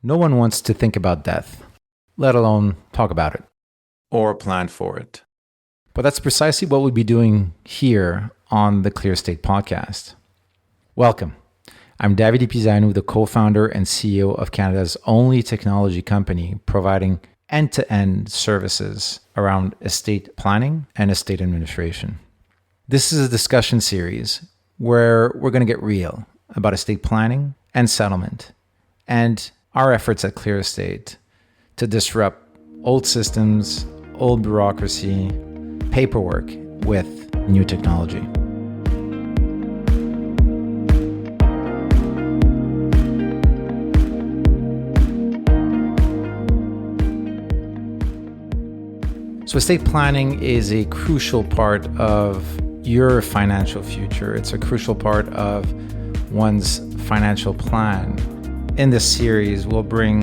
No one wants to think about death, let alone talk about it. Or plan for it. But that's precisely what we'll be doing here on the ClearEstate Podcast. Welcome. I'm Davide Pisanu, the co-founder and CEO of Canada's only technology company providing end-to-end services around estate planning and estate administration. This is a discussion series where we're going to get real about estate planning and settlement and our efforts at ClearEstate to disrupt old systems, old bureaucracy, paperwork with new technology. So estate planning is a crucial part of your financial future. It's a crucial part of one's financial plan. In this series, we'll bring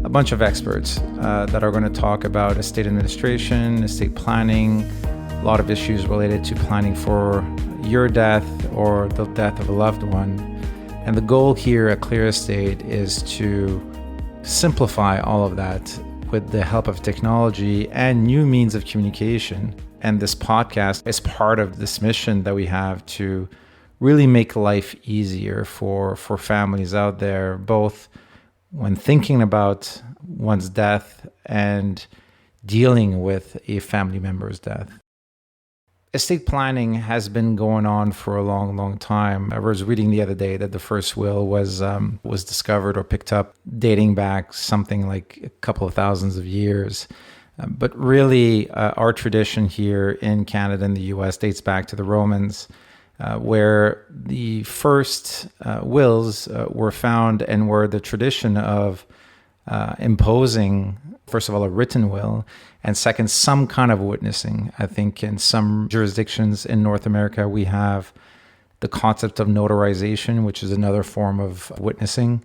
a bunch of experts that are going to talk about estate administration, estate planning, a lot of issues related to planning for your death or the death of a loved one. And the goal here at ClearEstate is to simplify all of that with the help of technology and new means of communication. And this podcast is part of this mission that we have to really make life easier for families out there, both when thinking about one's death and dealing with a family member's death. Estate planning has been going on for a long, long time. I was reading the other day that the first will was discovered or picked up dating back something like a couple of thousands of years. But really, our tradition here in Canada and the US dates back to the Romans, where the first wills were found and were the tradition of imposing, first of all, a written will, and second, some kind of witnessing. I think in some jurisdictions in North America, we have the concept of notarization, which is another form of witnessing.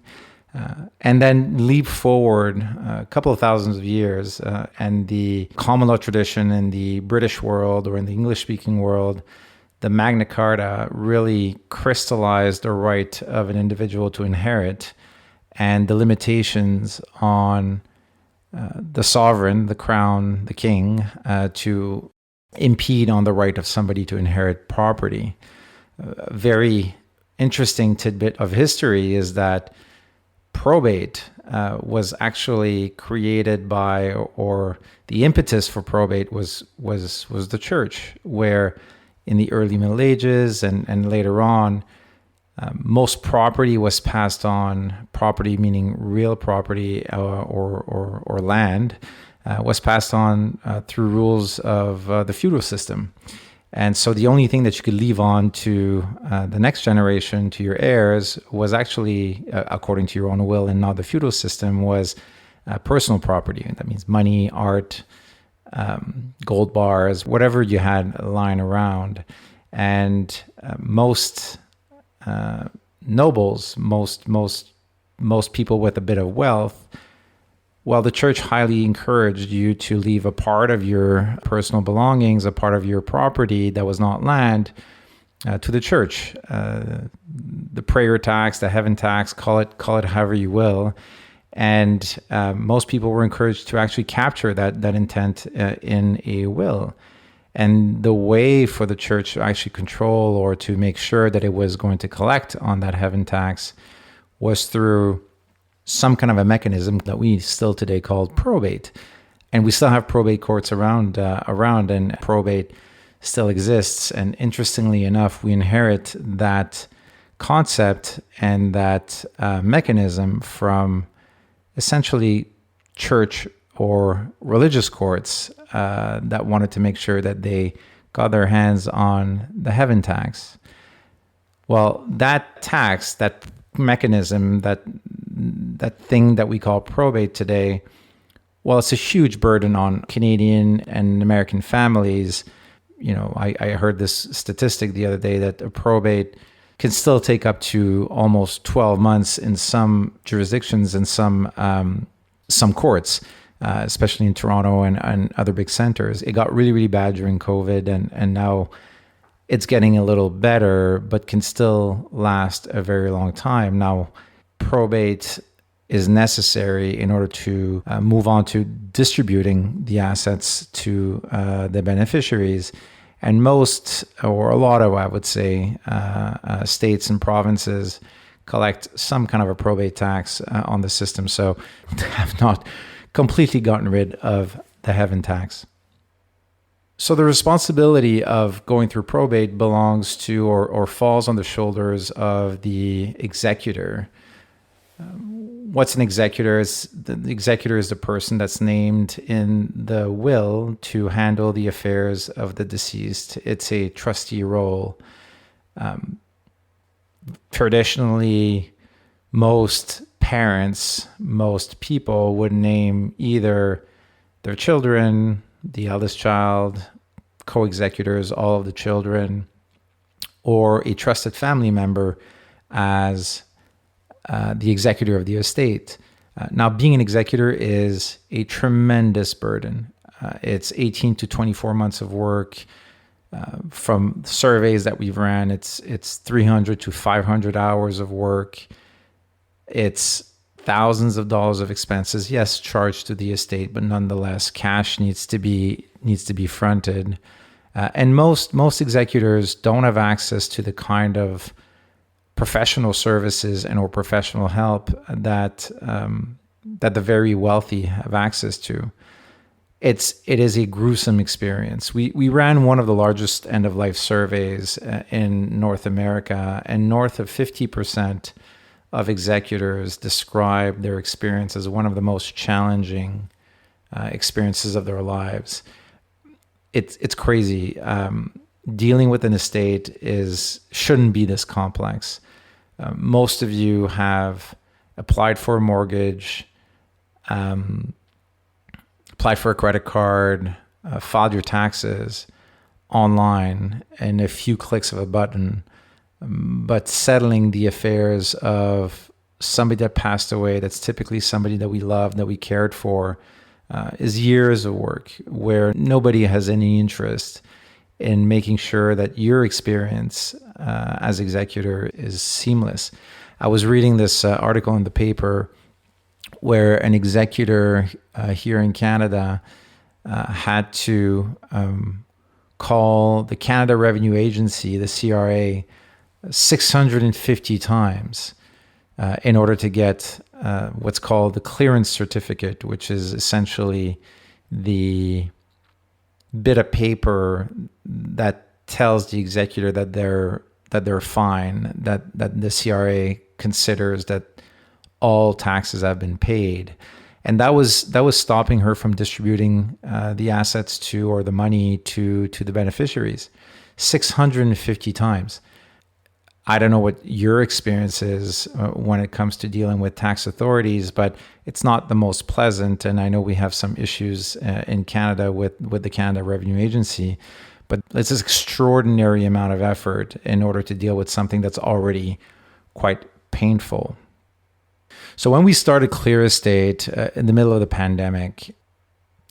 And then leap forward a couple of thousands of years, and the common law tradition in the British world or in the English-speaking world, the Magna Carta really crystallized the right of an individual to inherit and the limitations on the sovereign, the crown, the king, to impede on the right of somebody to inherit property. A very interesting tidbit of history is that probate was actually created by, or the impetus for probate was the church, where in the early Middle Ages and later on, most property was passed on. Property, meaning real property or land, was passed on through rules of the feudal system. And so the only thing that you could leave on to the next generation, to your heirs, was actually, according to your own will and not the feudal system, was personal property. That means money, art, gold bars, whatever you had lying around. And most nobles, most people with a bit of wealth, well, the church highly encouraged you to leave a part of your personal belongings, a part of your property that was not land, to the church. The prayer tax, the heaven tax, call it however you will. And most people were encouraged to actually capture that intent in a will. And the way for the church to actually control or to make sure that it was going to collect on that heaven tax was through some kind of a mechanism that we still today call probate. And we still have probate courts around, and probate still exists. And interestingly enough, we inherit that concept and that mechanism from essentially church or religious courts that wanted to make sure that they got their hands on the heaven tax. Well, that tax, that mechanism, that thing that we call probate today, well, it's a huge burden on Canadian and American families. You know, I heard this statistic the other day that a probate can still take up to almost 12 months in some jurisdictions and some courts, especially in Toronto and other big centers. It got really, really bad during COVID, and now it's getting a little better, but can still last a very long time. Now, probate is necessary in order to move on to distributing the assets to the beneficiaries. And most, or a lot of, I would say, states and provinces collect some kind of a probate tax on the system. So they have not completely gotten rid of the heaven tax. So the responsibility of going through probate belongs to or falls on the shoulders of the executor. What's an executor? The executor is the person that's named in the will to handle the affairs of the deceased. It's a trustee role. Traditionally, most parents, most people would name either their children, the eldest child, co-executors, all of the children, or a trusted family member as the executor of the estate. Now, being an executor is a tremendous burden. It's 18 to 24 months of work. From surveys that we've ran, it's 300 to 500 hours of work. It's thousands of dollars of expenses, yes, charged to the estate, but nonetheless, cash needs to be fronted. And most executors don't have access to the kind of professional services and or professional help that the very wealthy have access to. It is a gruesome experience. We ran one of the largest end of life surveys in North America, and north of 50% of executors describe their experience as one of the most challenging experiences of their lives. It's crazy. Dealing with an estate shouldn't be this complex. Most of you have applied for a mortgage, applied for a credit card, filed your taxes online in a few clicks of a button. But settling the affairs of somebody that passed away, that's typically somebody that we loved, that we cared for, is years of work where nobody has any interest in making sure that your experience as executor is seamless. I was reading this article in the paper where an executor here in Canada had to call the Canada Revenue Agency, the CRA, 650 times in order to get what's called the clearance certificate, which is essentially the bit of paper that tells the executor that they're fine, that the CRA considers that all taxes have been paid. And that was stopping her from distributing the assets to, or the money to the beneficiaries 650 times. I don't know what your experience is when it comes to dealing with tax authorities, but it's not the most pleasant. And I know we have some issues in Canada with the Canada Revenue Agency, but it's this extraordinary amount of effort in order to deal with something that's already quite painful. So when we started ClearEstate in the middle of the pandemic,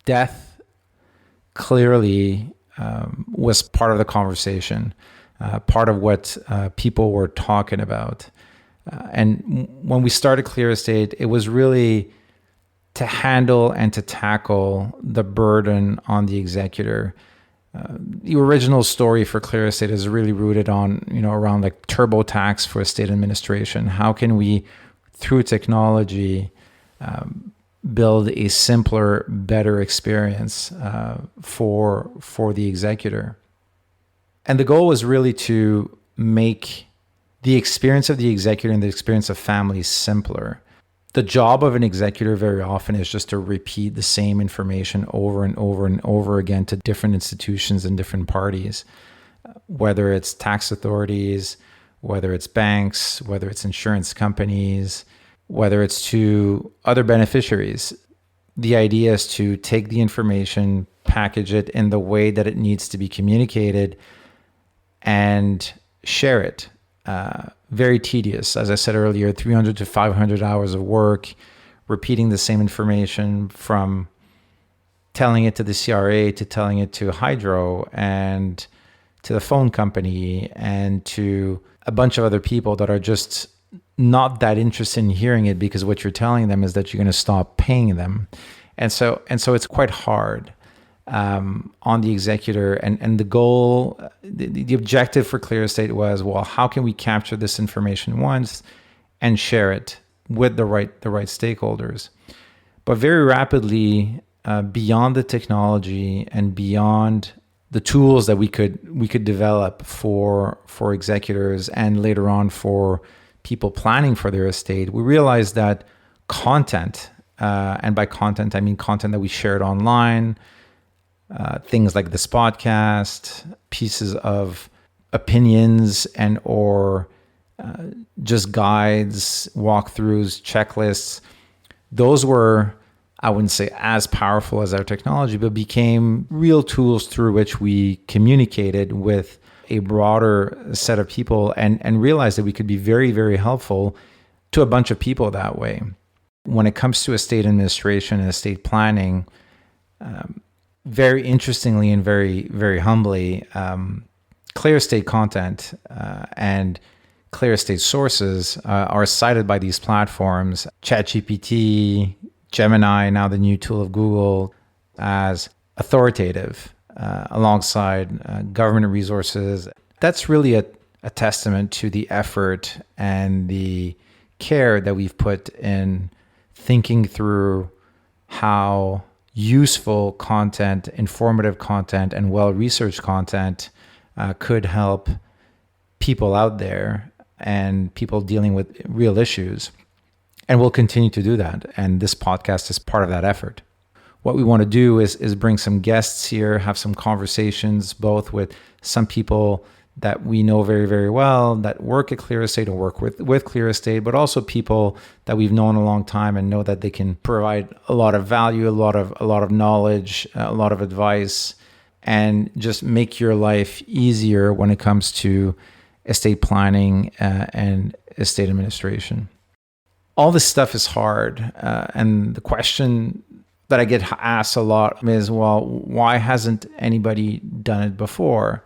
death clearly was part of the conversation. Part of what people were talking about. And when we started ClearEstate, it was really to handle and to tackle the burden on the executor. The original story for ClearEstate is really rooted on, around like TurboTax for estate administration. How can we, through technology, build a simpler, better experience for the executor? And the goal was really to make the experience of the executor and the experience of families simpler. The job of an executor very often is just to repeat the same information over and over and over again to different institutions and different parties, whether it's tax authorities, whether it's banks, whether it's insurance companies, whether it's to other beneficiaries. The idea is to take the information, package it in the way that it needs to be communicated, and share it. Very tedious. As I said earlier, 300 to 500 hours of work, repeating the same information, from telling it to the CRA to telling it to Hydro and to the phone company and to a bunch of other people that are just not that interested in hearing it because what you're telling them is that you're going to stop paying them. And so it's quite hard on the executor. And the goal, the objective for ClearEstate was, well, how can we capture this information once and share it with the right stakeholders? But very rapidly, beyond the technology and beyond the tools that we could develop for executors and later on for people planning for their estate, we realized that content, and by content, I mean content that we shared online, things like this podcast, pieces of opinions and or just guides, walkthroughs, checklists, those were, I wouldn't say as powerful as our technology, but became real tools through which we communicated with a broader set of people and realized that we could be very, very helpful to a bunch of people that way. When it comes to estate administration and estate planning, very interestingly and very, very humbly, ClearEstate content and ClearEstate sources are cited by these platforms, ChatGPT, Gemini, now the new tool of Google, as authoritative alongside government resources. That's really a testament to the effort and the care that we've put in thinking through how useful content, informative content, and well-researched content could help people out there and people dealing with real issues. And we'll continue to do that. And this podcast is part of that effort. What we want to do is bring some guests here, have some conversations, both with some people that we know very, very well, that work at ClearEstate or work with ClearEstate, but also people that we've known a long time and know that they can provide a lot of value, a lot of knowledge, a lot of advice, and just make your life easier when it comes to estate planning and estate administration. All this stuff is hard. And the question that I get asked a lot is, well, why hasn't anybody done it before?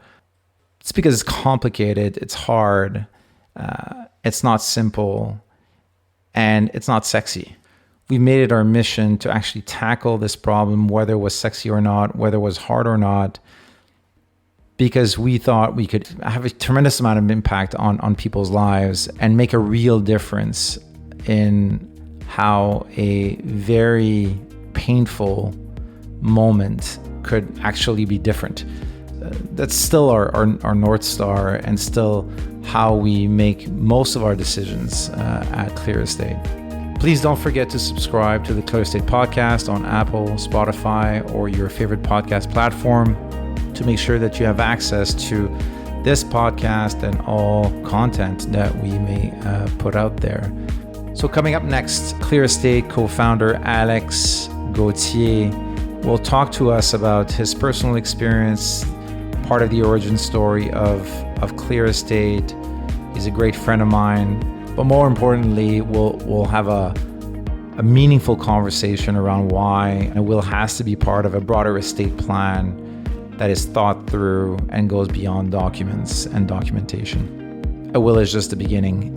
It's because it's complicated, it's hard, it's not simple, and it's not sexy. We made it our mission to actually tackle this problem, whether it was sexy or not, whether it was hard or not, because we thought we could have a tremendous amount of impact on people's lives and make a real difference in how a very painful moment could actually be different. That's still our North Star and still how we make most of our decisions at ClearEstate. Please don't forget to subscribe to the ClearEstate Podcast on Apple, Spotify, or your favorite podcast platform to make sure that you have access to this podcast and all content that we may put out there. So coming up next, ClearEstate co-founder Alex Gauthier will talk to us about his personal experience, part of the origin story of ClearEstate. He's a great friend of mine, but more importantly, we'll have a meaningful conversation around why a will has to be part of a broader estate plan that is thought through and goes beyond documents and documentation. A will is just the beginning.